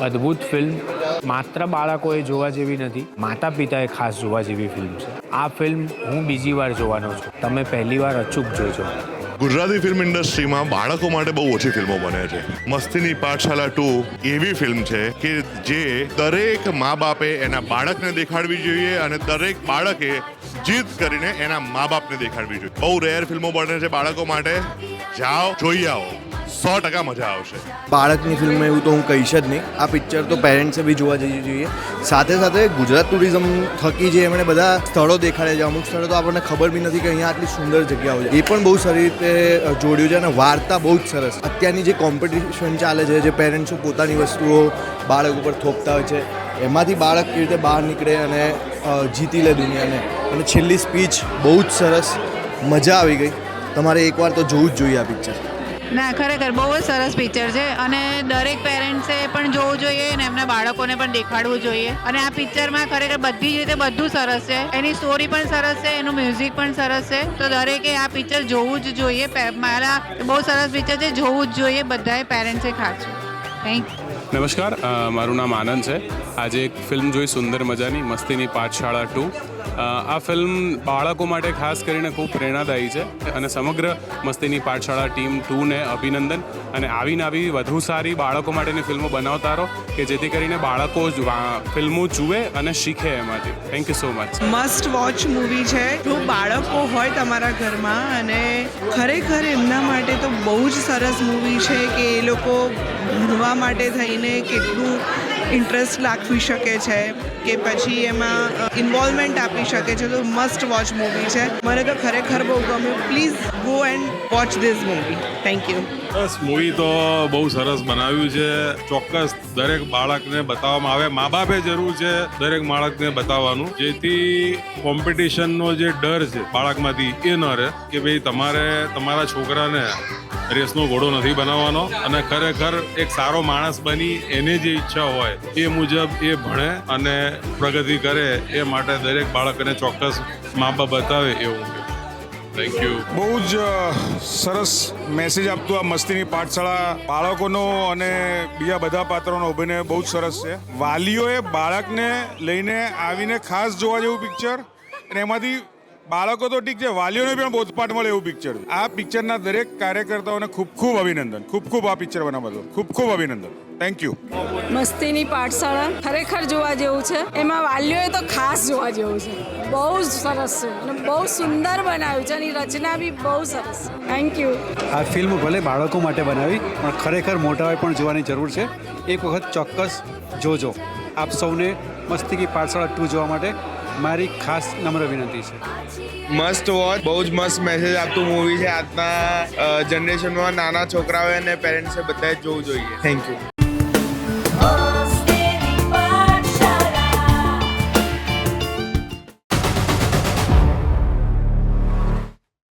અદ્ભુત ફિલ્મ માત્ર બાળકોએ જોવા જેવી નથી, માતા પિતાએ ખાસ જોવા જેવી ફિલ્મ છે. આ ફિલ્મ હું બીજી વાર જોવાનો છું. તમે પહેલી વાર અચૂક જોજો. ગુજરાતી ફિલ્મ ઇન્ડસ્ટ્રીમાં બાળકો માટે બહુ ઓછી ફિલ્મો બને છે. મસ્તીની પાઠશાલા 2 એવી ફિલ્મ છે કે જે દરેક મા બાપે એના બાળકને દેખાડવી જોઈએ અને દરેક બાળકે જીદ કરીને એના મા બાપને દેખાડવી જોઈએ. બહુ રેર ફિલ્મો બને છે બાળકો માટે. જાઓ, જોઈ આવો, 100% મજા આવશે. બાળકની ફિલ્મ એવું તો હું કહીશ જ નહીં. આ પિક્ચર તો પેરેન્ટ્સે બી જોવા જવી જોઈએ. સાથે સાથે ગુજરાત ટુરિઝમ થકી જે એમણે બધા સ્થળો દેખાડે છે, અમુક સ્થળો તો આપણને ખબર બી નથી કે અહીંયા આટલી સુંદર જગ્યાઓ છે, એ પણ બહુ સારી રીતે જોડ્યું છે અને વાર્તા બહુ જ સરસ. અત્યારની જે કોમ્પિટિશન ચાલે છે, જે પેરેન્ટ્સો પોતાની વસ્તુઓ બાળક ઉપર થોપતા હોય છે, એમાંથી બાળક કેવી રીતે બહાર નીકળે અને જીતી લે દુનિયાને. અને છેલ્લી સ્પીચ બહુ જ સરસ, મજા આવી ગઈ. તમારે એકવાર તો જોવું જ જોઈએ આ પિક્ચર. ના, ખરેખર બહુ જ સરસ પિક્ચર છે અને દરેક પેરેન્ટ્સે પણ જોવું જોઈએ અને એમના બાળકોને પણ દેખાડવું જોઈએ. અને આ પિક્ચરમાં ખરેખર બધી જ રીતે બધું સરસ છે. એની સ્ટોરી પણ સરસ છે, એનું મ્યુઝિક પણ સરસ છે. તો દરેકે આ પિક્ચર જોવું જ જોઈએ. મારા બહુ સરસ પિક્ચર છે, જોવું જ જોઈએ બધાએ, પેરેન્ટ્સે ખાસ. Thank you. નમસ્કાર, મારું નામ આનંદ છે. આજે એક ફિલ્મ જોઈ સુંદર મજાની, મસ્તીની પાઠશાળા 2. આ ફિલ્મ બાળકો માટે ખાસ કરીને ખૂબ પ્રેરણાદાયી છે અને સમગ્ર મસ્તીની પાઠશાળા ટીમ 2ને અભિનંદન. અને આવી વધુ સારી બાળકો માટેની ફિલ્મો બનાવતા રહો કે જેથી કરીને બાળકો ફિલ્મો જુએ અને શીખે એમાંથી. Thank you so much. Must watch movie છે. જો બાળકો હોય તમારા ઘરમાં અને ખરેખર એમના માટે તો બહુ જ સરસ મૂવી છે કે એ લોકો ભણવા માટે થઈને કેટલું ઇન્ટરેસ્ટ દાખવી શકે છે કે પછી એમાં ઇન્વોલ્વમેન્ટ આપી શકે છે. તો મસ્ટ વોચ મૂવી છે. મને તો ખરેખર બહુ ગમ્યું. Please go and watch this movie. Thank you. Bus movie તો બહુ સરસ બનાવ્યું છે. ચોક્કસ દરેક બાળકને બતાવવામાં આવે. મા બાપે જરૂર છે દરેક બાળકને બતાવવાનું, જેથી કોમ્પિટિશનનો જે ડર છે બાળકમાંથી એ ન રહે કે ભાઈ તમારે તમારા છોકરાને રેસનો ઘોડો નથી બનાવવાનો અને ખરેખર એક સારો માણસ બની એને જે ઈચ્છા હોય એ મુજબ એ ભણે અને પ્રગતિ કરે. એ માટે દરેક બાળકને ચોક્કસ મા બાપ બતાવે એવું. Thank you. બહુ જ સરસ મેસેજ આપતું આ મસ્તીની પાઠશાળા. બાળકોનો અને બીજા બધા પાત્રોનો અભિનય બહુ જ સરસ છે. વાલીઓએ બાળકને લઈને આવીને ખાસ જોવા જેવું પિક્ચર. અને એમાંથી બાળકો તો ઠીક છે, વાલીઓને પણ બોધપાઠ મળે એવું પિક્ચર. આ પિક્ચરના દરેક કાર્યકર્તાઓને ખૂબ ખૂબ અભિનંદન. ખૂબ આ પિક્ચર બનાવવા બદલ ખૂબ અભિનંદન. Thank you. મસ્તીની પાઠશાળા ખરેખર જોવા જેવું છે. એમાં વાલીઓએ તો ખાસ જોવા જેવું છે. બહુ જ સરસ છે અને બહુ સુંદર બનાવ્યું છે. એની રચના બી બહુ સરસ. Thank you. આ ફિલ્મ ભલે બાળકો માટે બનાવી પણ ખરેખર મોટાઓએ પણ જોવાની જરૂર છે. એક વખત ચોક્કસ જોજો. આપ સૌને મસ્તીની પાઠશાળા 2 જોવા માટે મારી ખાસ નમ્ર વિનંતી છે. Must watch. બહુ જ મસ્ત મેસેજ આપતું મૂવી છે. આજના જનરેશનમાં નાના છોકરાઓએ અને પેરેન્ટ્સે બધાએ જોવું જોઈએ. Thank you.